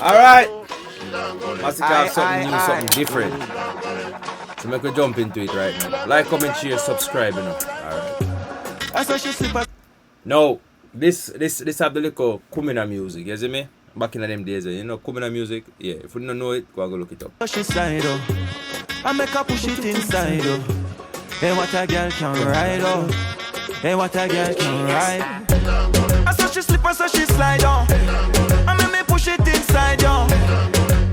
Alright. Masicka have something new, something different. So make we jump into it right now. Like, comment, share, subscribe, you know. Alright. Now, this have the little Kumina music, you see me? Back in them days, you know, Kumina music. Yeah, if you don't know it, go and go look it up. I make her push it inside, oh. Hey, what a girl can ride, oh. Hey, what a girl can ride. I saw she slip, I saw she slide, oh. I make me push it inside, oh.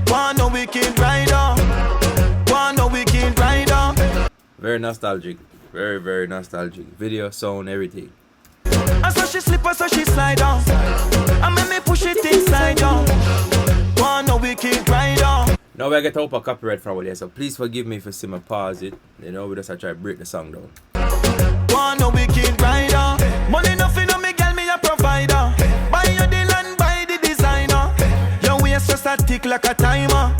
One no wicked rider. One no wicked rider. Very nostalgic. Very, very nostalgic. Video, sound, everything. I saw she slip, I saw she slide, oh. I make me push it inside, oh. One no wicked rider. Now we get up a copyright from all here, so please forgive me if you see me pause it. You know, we just try to break the song down. One no wicked rider. Money nothing on me, girl, me a provider. Buy you the land, buy the designer. Your waist just a tick like a timer.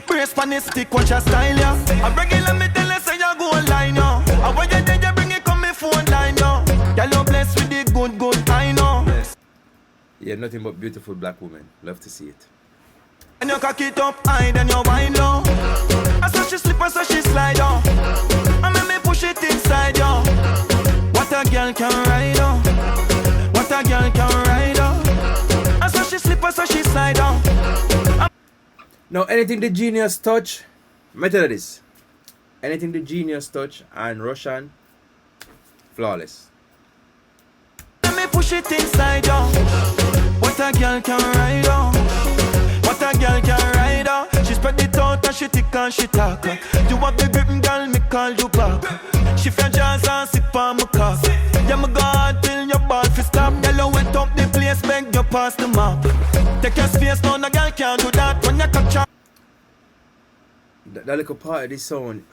Brace pan the stick, watch your style, yeah. A regular me tell you say you go online, yeah. And when you dead, you bring it come me phone line, yeah. Girl, you blessed with the good, I know. Yeah, nothing but beautiful black women. Love to see it. And you cock it up high, then you wind low. I saw she slip, I saw she slide, oh. I make me push it inside, yo. What a girl can ride, oh. What a girl can ride, oh. I saw she slip, I saw she slide, oh. Now, anything the genius touch, me tell you this. Anything the genius touch and Russian, flawless. Let me push it inside, yo. What a girl can ride, oh. What a girl can ride, oh. She spread it out and she tick and she talk. You have the grip, girl, me call you back. She feel jazz and sip on my cup. Yeah, me go hard till your ball fi stop. Yellow went up the place, beg you pass the map. Take your space, now no girl can't do that when you capture. That little part of this song,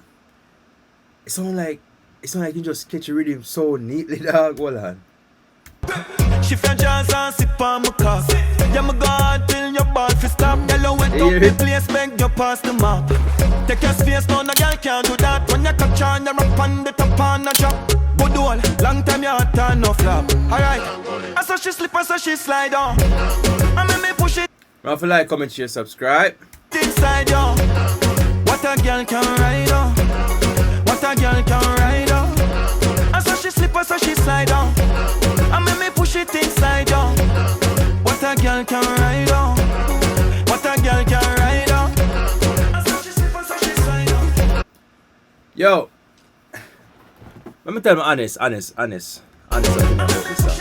it sound like you just catch a rhythm so neatly, dog. Hold on. She feel jazz and sip on my cup. Yeah, me go hard till your ball fi stop. Yellow went up the place, beg you pass the map. Take your space, now no girl can't do that when you capture and you rap on the top and a drop. Good all, long time you hot and no flap. Alright, I saw she slip, I saw she slide on. I make me push it. Don't forget like, comment, share, subscribe. Inside, yo. What a girl can ride, oh. What a girl can ride, oh. I saw she slip, I saw she slide, oh. I make me push it inside, yo. What a girl can ride, oh. What a girl can ride, oh. I saw she slip, I saw she slide, oh. Yo, let me tell you honest something about this song.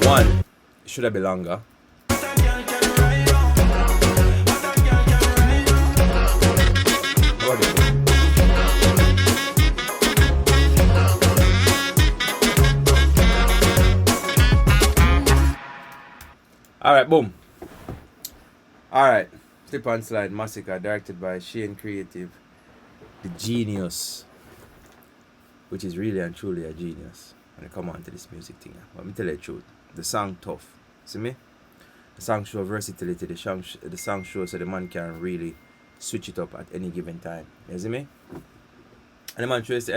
One, it should have been longer. Alright, boom. Alright, Slip and Slide, Masicka, directed by Shane Creative. The genius, which is really and truly a genius when it come on to this music thing. Let me tell you the truth. The song tough. See me? The song show versatility. The song shows so the man can really switch it up at any given time. You see me? And the man shows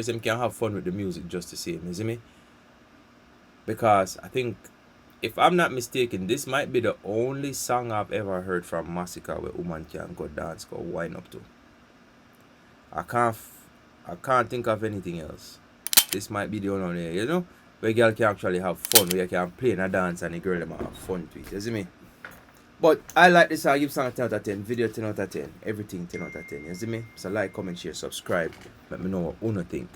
him can have fun with the music just the same. You see me? Because I think, if I'm not mistaken, this might be the only song I've ever heard from Masicka where woman can go dance, go wind up to. I can't think of anything else. This might be the only one here, you know, where girl can actually have fun, where you can play in a dance and the girl them have fun to it. You see me? But I like this song. I give song a 10 out of 10, video 10 out of 10, everything 10 out of 10. You see me? So like, comment, share, subscribe. Let me know what you think.